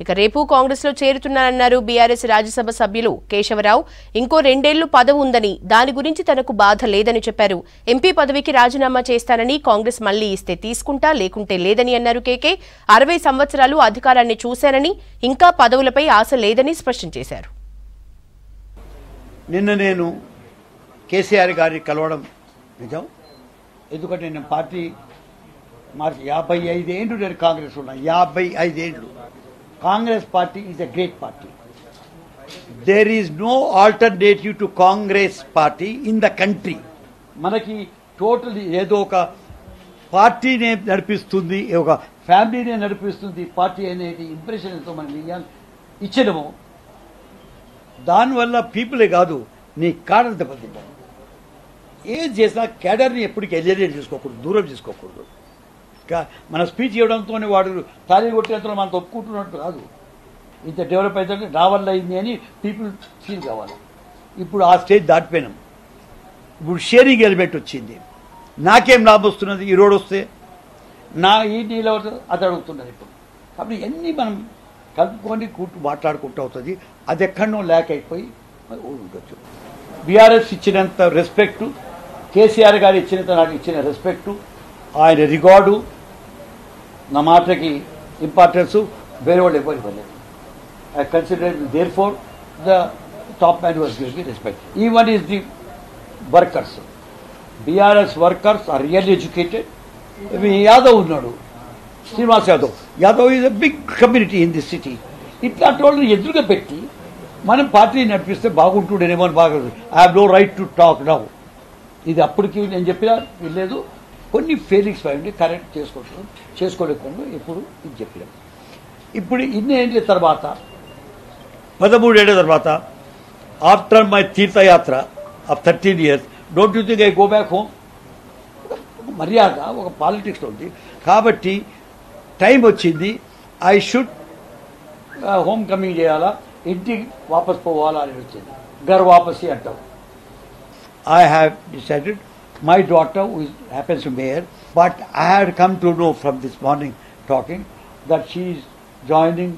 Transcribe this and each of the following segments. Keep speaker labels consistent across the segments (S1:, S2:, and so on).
S1: ఇక రేపు కాంగ్రెస్ లో చేరుతున్నారన్నారు బీఆర్ఎస్ రాజ్యసభ సభ్యులు కేశవరావు. ఇంకో 2 ఏళ్లు పదవి ఉందని, దాని గురించి తనకు బాధ లేదని చెప్పారు. ఎంపీ పదవికి రాజీనామా చేస్తానని, కాంగ్రెస్ మళ్లీ ఇస్తే తీసుకుంటా, లేకుంటే లేదని అన్నారు కేకే. 60 సంవత్సరాలు అధికారాన్ని చూశారని, ఇంకా పదవులపై ఆశ లేదని స్పష్టం చేశారు.
S2: నిన్న నేను కేసీఆర్ గారిని కలవడం నిజం. ఎందుకంటే నేను పార్టీ మార్చి 55 ఏళ్ళు నేను కాంగ్రెస్ ఉన్నా. 55 ఏళ్ళు. Congress party is a great party. There is no alternative to Congress party in the country. మనకి టోటల్ ఏదో ఒక పార్టీనే నడిపిస్తుంది, ఒక ఫ్యామిలీనే నడిపిస్తుంది పార్టీ అనేది ఇంప్రెషన్ ఎంతో మనం ఇచ్చినము. దానివల్ల పీపులే కాదు, నీ కాడర్ దెబ్బతింటారు. ఏం చేసినా క్యాడర్ని ఎప్పటికీ ఎలిమినేట్ చేసుకోకూడదు, దూరం చేసుకోకూడదు. మన స్పీచ్ ఇవ్వడంతో వాడు తాళీ కొట్టేంత మనం ఒప్పుకుంటున్నట్టు కాదు. ఇంత డెవలప్ అయితే నా వల్ల అయింది అని పీపుల్ ఫీల్ కావాలి. ఇప్పుడు ఆ స్టేజ్ దాటిపోయినాం. ఇప్పుడు షేరింగ్ ఎలిమెంట్ వచ్చింది. నాకేం లాభం వస్తున్నది ఈ రోడ్ వస్తే, నా ఈ నీళ్ళు అది అడుగుతున్నది ఇప్పుడు. కాబట్టి ఇవన్నీ మనం కలుపుకొని మాట్లాడుకుంటూ అవుతుంది. అది ఎక్కడనో ల్యాక్ అయిపోయి ఉండొచ్చు. బీఆర్ఎస్ ఇచ్చినంత రెస్పెక్టు, కేసీఆర్ గారు ఇచ్చినంత నాకు ఇచ్చిన రెస్పెక్టు, ఆయన రికార్డు, నా మాటకి ఇంపార్టెన్స్ వేరే వాళ్ళు ఎవరు ఇవ్వలేదు. I consider there for the top man was giving me respect. Even is the workers, BRS workers are really educated. Yadav ఉన్నాడు, Srinivas Yadav is a big community in this city. ఇట్లాంటి వాళ్ళని ఎదురుగా పెట్టి మనం పార్టీని నడిపిస్తే బాగుంటుండేనేమో అని బాగా. I have no right to talk now. ఇది అప్పటికి నేను చెప్పినా లేదు. కొన్ని ఫెయిలింగ్స్ పైన కరెక్ట్ చేసుకోలేకుండా ఇప్పుడు ఇది చెప్పినాం. ఇప్పుడు ఇన్ని ఏళ్ళ తర్వాత 13 ఏళ్ళ తర్వాత ఆఫ్టర్ మై తీర్థయాత్ర of 13 years, don't you think I go back home? మర్యాద ఒక పాలిటిక్స్లో ఉంది. కాబట్టి టైం వచ్చింది. ఐ షుడ్ హోమ్ కమింగ్ చేయాలా, ఇంటికి వాపస్ పోవాలా అని వచ్చింది. గర్ వాపసి అంటాం. I have decided my daughter, who happens to be mayor, but I had come to know from this morning talking that she is joining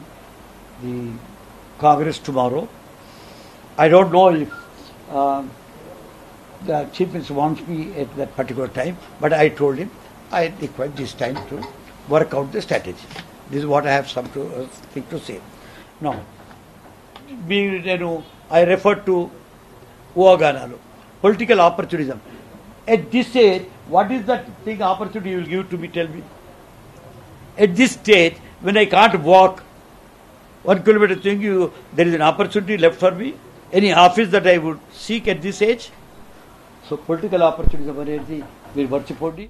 S2: the Congress tomorrow. I don't know if the Chief Minister wants me at that particular time, but I told him I require this time to work out the strategy. This is what I have something to say. Now, I refer to Uaganalu, political opportunism. At this stage, what is that thing opportunity you will give to me? Tell me. At this stage, when I can't walk 1 kilometer, there is an opportunity left for me. Any office that I would seek at this age. So, political opportunism, we'll watch it.